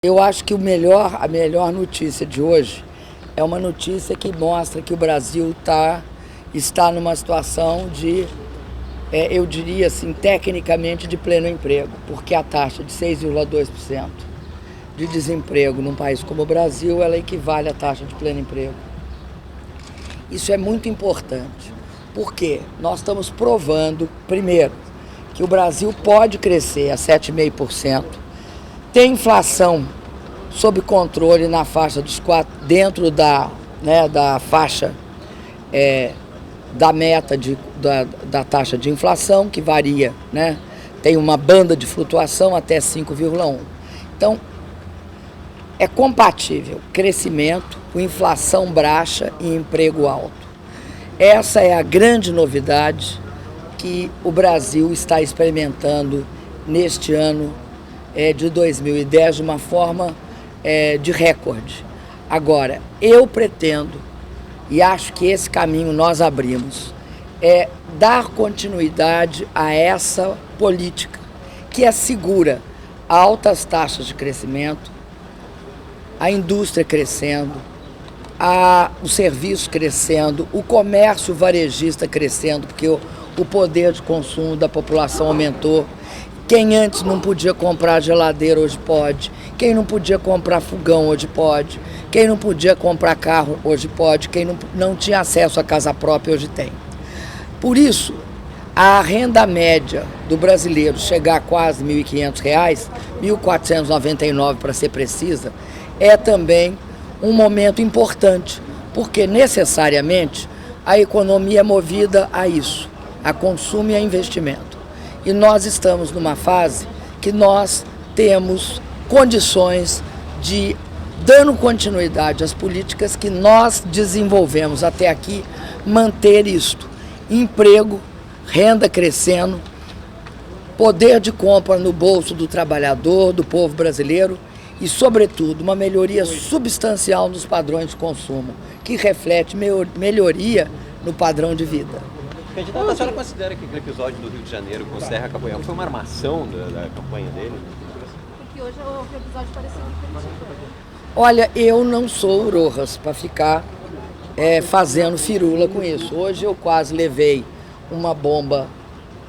Eu acho que a melhor notícia de hoje é uma notícia que mostra que o Brasil está numa situação de, eu diria assim, tecnicamente de pleno emprego, porque a taxa de 6,2% de desemprego num país como o Brasil, ela equivale à taxa de pleno emprego. Isso é muito importante, porque nós estamos provando, primeiro, que o Brasil pode crescer a 7,5%, tem inflação sob controle na faixa dos 4%, dentro da faixa da meta da taxa de inflação, que varia, né? Tem uma banda de flutuação até 5,1%. Então, é compatível crescimento com inflação baixa e emprego alto. Essa é a grande novidade que o Brasil está experimentando neste ano de 2010 de uma forma de recorde. Agora, eu pretendo, e acho que esse caminho nós abrimos, dar continuidade a essa política que assegura altas taxas de crescimento, a indústria crescendo, o serviço crescendo, o comércio varejista crescendo, porque o poder de consumo da população aumentou. Quem antes não podia comprar geladeira, hoje pode. Quem não podia comprar fogão, hoje pode. Quem não podia comprar carro, hoje pode. Quem não tinha acesso à casa própria, hoje tem. Por isso, a renda média do brasileiro chegar a quase R$ 1.500, R$ 1.499 para ser precisa, é também um momento importante, porque necessariamente a economia é movida a isso, a consumo e a investimento. E nós estamos numa fase que nós temos condições de, dando continuidade às políticas que nós desenvolvemos até aqui, manter isto. Emprego, renda crescendo, poder de compra no bolso do trabalhador, do povo brasileiro e, sobretudo, uma melhoria substancial nos padrões de consumo, que reflete melhoria no padrão de vida. Candidato, a senhora considera que aquele episódio do Rio de Janeiro com o Serra Capoeira foi uma armação da campanha dele? Porque hoje o episódio parecido com o Curitiba. Olha, eu não sou o Rojas para ficar fazendo firula com isso. Hoje eu quase levei uma bomba,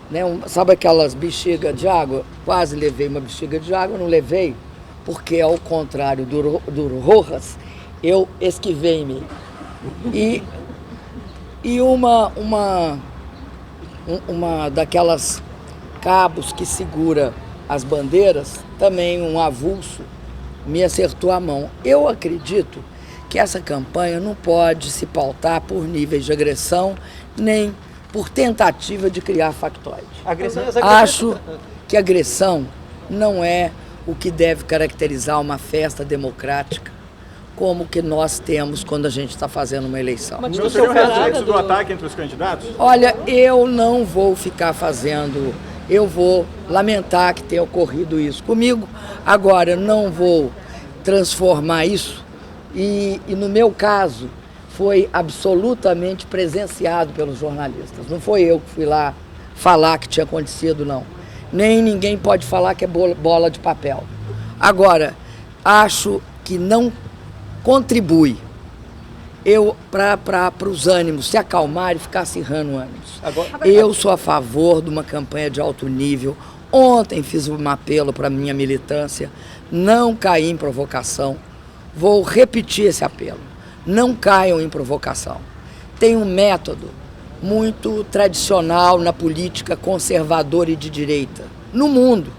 né, sabe aquelas bexigas de água? Quase levei uma bexiga de água, não levei, porque ao contrário do Rojas, eu esquivei meio. E uma daquelas cabos que segura as bandeiras, também um avulso, me acertou a mão. Eu acredito que essa campanha não pode se pautar por níveis de agressão, nem por tentativa de criar factoide. Acho que agressão não é o que deve caracterizar uma festa democrática, como que nós temos quando a gente está fazendo uma eleição. Mas não seria um reflexo do ataque entre os candidatos? Olha, eu não vou ficar fazendo, eu vou lamentar que tenha ocorrido isso comigo. Agora, não vou transformar isso e no meu caso, foi absolutamente presenciado pelos jornalistas. Não foi eu que fui lá falar que tinha acontecido, não. Nem ninguém pode falar que é bola de papel. Agora, acho que não contribui para os ânimos se acalmarem e ficar acirrando ânimos. Eu sou a favor de uma campanha de alto nível. Ontem fiz um apelo para a minha militância, não cair em provocação. Vou repetir esse apelo, não caiam em provocação. Tem um método muito tradicional na política conservadora e de direita, no mundo,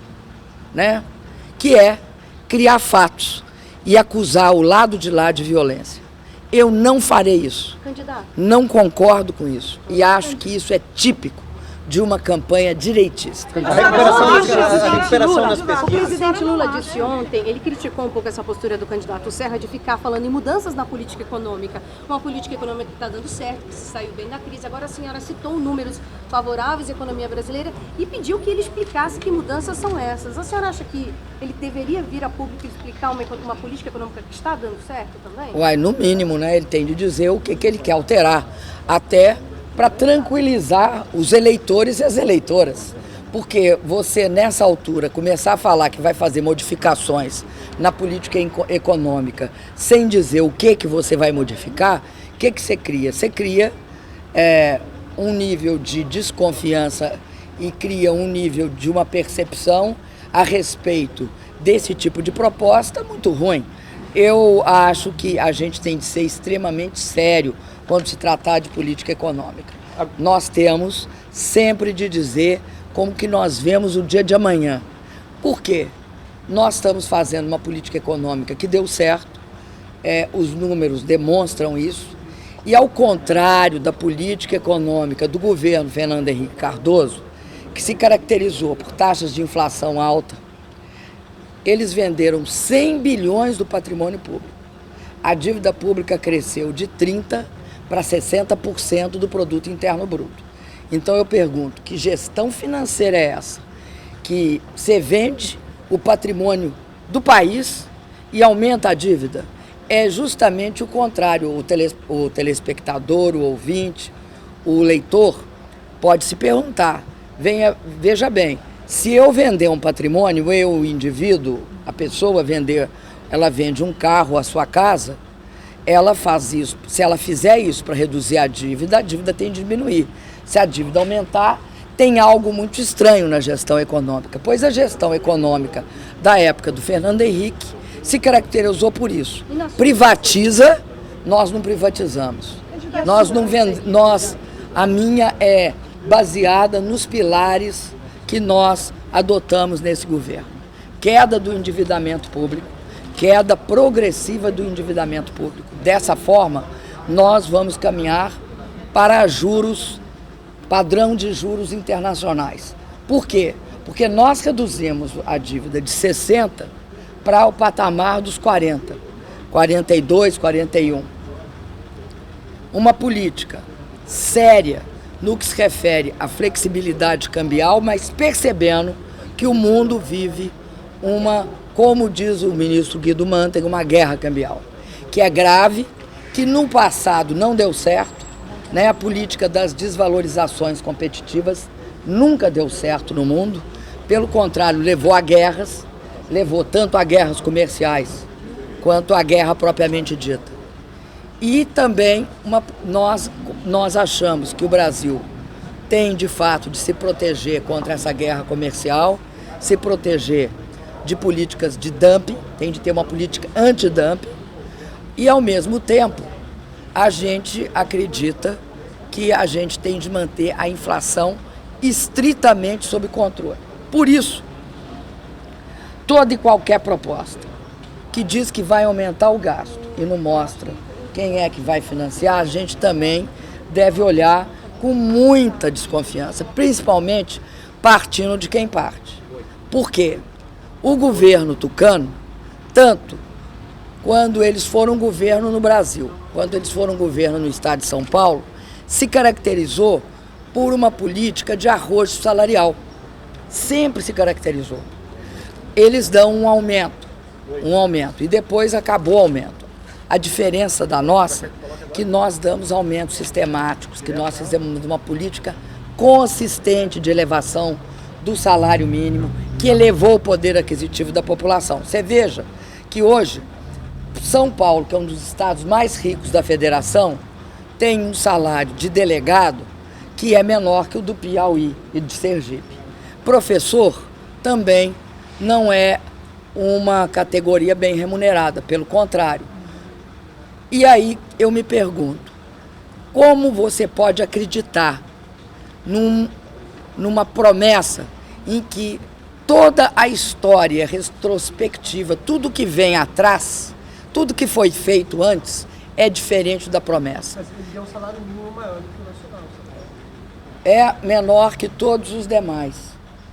né? Que é criar fatos e acusar o lado de lá de violência. Eu não farei isso. Candidato. Não concordo com isso. E acho que isso é típico de uma campanha direitista. A recuperação das O pesquisas. presidente Lula disse ontem, ele criticou um pouco essa postura do candidato Serra de ficar falando em mudanças na política econômica. Uma política econômica que está dando certo, que se saiu bem da crise. Agora a senhora citou números favoráveis à economia brasileira e pediu que ele explicasse que mudanças são essas. A senhora acha que ele deveria vir a público explicar uma política econômica que está dando certo também? Uai, no mínimo, né? Ele tem de dizer o que ele quer alterar, até para tranquilizar os eleitores e as eleitoras. Porque você, nessa altura, começar a falar que vai fazer modificações na política econômica sem dizer o que você vai modificar, o que você cria? Você cria um nível de desconfiança e cria um nível de uma percepção a respeito desse tipo de proposta muito ruim. Eu acho que a gente tem de ser extremamente sério quando se tratar de política econômica. Nós temos sempre de dizer como que nós vemos o dia de amanhã. Por quê? Nós estamos fazendo uma política econômica que deu certo, os números demonstram isso, e ao contrário da política econômica do governo Fernando Henrique Cardoso, que se caracterizou por taxas de inflação alta, eles venderam 100 bilhões do patrimônio público. A dívida pública cresceu de 30% para 60% do produto interno bruto. Então eu pergunto, que gestão financeira é essa? Que você vende o patrimônio do país e aumenta a dívida? É justamente o contrário. O telespectador, o ouvinte, o leitor pode se perguntar, veja bem, se eu vender um patrimônio, o indivíduo, a pessoa ela vende um carro, a sua casa, ela faz isso. Se ela fizer isso para reduzir a dívida tem de diminuir. Se a dívida aumentar, tem algo muito estranho na gestão econômica, pois a gestão econômica da época do Fernando Henrique se caracterizou por isso. Privatiza, nós não privatizamos. A minha é baseada nos pilares que nós adotamos nesse governo. Queda do endividamento público, queda progressiva do endividamento público. Dessa forma, nós vamos caminhar para padrão de juros internacionais. Por quê? Porque nós reduzimos a dívida de 60 para o patamar dos 40, 42, 41. Uma política séria no que se refere à flexibilidade cambial, mas percebendo que o mundo vive como diz o ministro Guido Mantega, uma guerra cambial, que é grave, que no passado não deu certo, né? A política das desvalorizações competitivas nunca deu certo no mundo, pelo contrário, levou a guerras, levou tanto a guerras comerciais quanto a guerra propriamente dita. E também nós achamos que o Brasil tem de fato de se proteger contra essa guerra comercial, se proteger de políticas de dumping, tem de ter uma política anti-dumping, e ao mesmo tempo a gente acredita que a gente tem de manter a inflação estritamente sob controle. Por isso, toda e qualquer proposta que diz que vai aumentar o gasto e não mostra quem é que vai financiar, a gente também deve olhar com muita desconfiança, principalmente partindo de quem parte. Por quê? O governo tucano, tanto quando eles foram governo no Brasil, quando eles foram governo no estado de São Paulo, se caracterizou por uma política de arrojo salarial. Sempre se caracterizou. Eles dão um aumento, e depois acabou o aumento. A diferença da nossa, que nós damos aumentos sistemáticos, que nós fizemos uma política consistente de elevação do salário mínimo, que elevou o poder aquisitivo da população. Você veja que hoje, São Paulo, que é um dos estados mais ricos da federação, tem um salário de delegado que é menor que o do Piauí e de Sergipe. Professor também não é uma categoria bem remunerada, pelo contrário. E aí eu me pergunto, como você pode acreditar numa promessa em que toda a história retrospectiva, tudo que vem atrás, tudo que foi feito antes, é diferente da promessa? Mas ele deu um salário mínimo maior do que o nacional. É menor que todos os demais.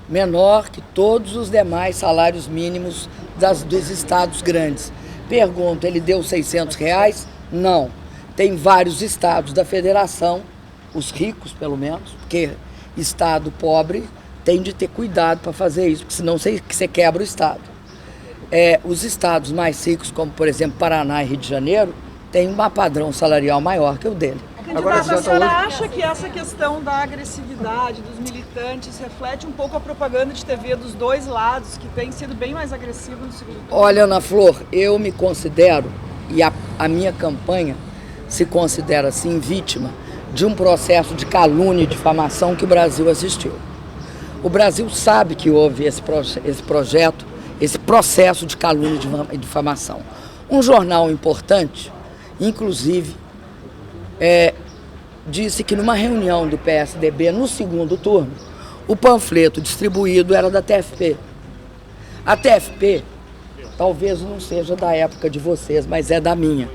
Menor que todos os demais salários mínimos dos estados grandes. Pergunto, ele deu R$600? Não. Tem vários estados da federação, os ricos pelo menos, porque estado pobre tem de ter cuidado para fazer isso, porque senão você quebra o estado. Os estados mais ricos, como por exemplo Paraná e Rio de Janeiro, têm um padrão salarial maior que o dele. Candidata, a senhora acha que essa questão da agressividade dos militares militantes, reflete um pouco a propaganda de TV dos dois lados, que tem sido bem mais agressiva no segundo turno? Olha, Ana Flor, eu me considero, e a minha campanha se considera assim, vítima de um processo de calúnia e difamação que o Brasil assistiu. O Brasil sabe que houve esse processo de calúnia e difamação. Um jornal importante, inclusive, disse que numa reunião do PSDB, no segundo turno, o panfleto distribuído era da TFP. A TFP, talvez não seja da época de vocês, mas é da minha.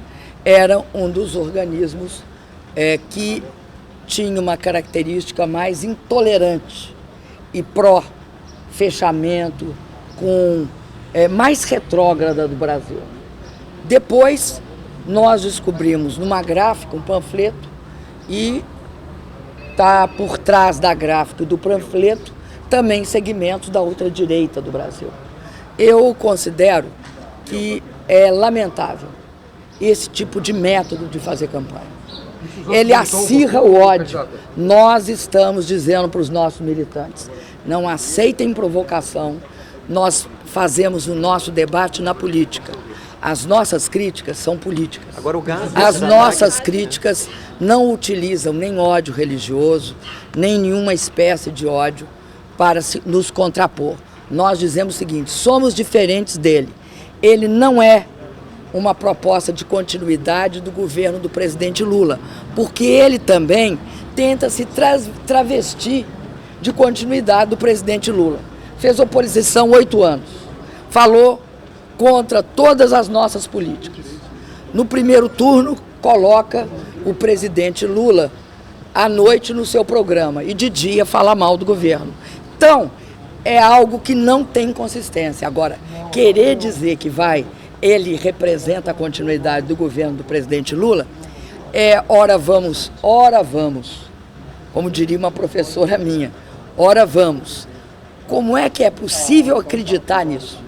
Era um dos organismos que tinha uma característica mais intolerante e pró-fechamento, mais retrógrada do Brasil. Depois, nós descobrimos numa gráfica um panfleto e está por trás da gráfica e do panfleto também segmentos da ultradireita do Brasil. Eu considero que é lamentável esse tipo de método de fazer campanha. Ele acirra o ódio. Nós estamos dizendo para os nossos militantes, não aceitem provocação, nós fazemos o nosso debate na política. As nossas críticas são políticas. Agora, o gás As nossas críticas não utilizam nem ódio religioso, nem nenhuma espécie de ódio para nos contrapor. Nós dizemos o seguinte, somos diferentes dele. Ele não é uma proposta de continuidade do governo do presidente Lula, porque ele também tenta se travestir de continuidade do presidente Lula. Fez oposição 8 anos, falou contra todas as nossas políticas. No primeiro turno, coloca o presidente Lula à noite no seu programa e de dia fala mal do governo. Então, é algo que não tem consistência. Agora, querer dizer que ele representa a continuidade do governo do presidente Lula, ora vamos, como diria uma professora minha, ora vamos. Como é que é possível acreditar nisso?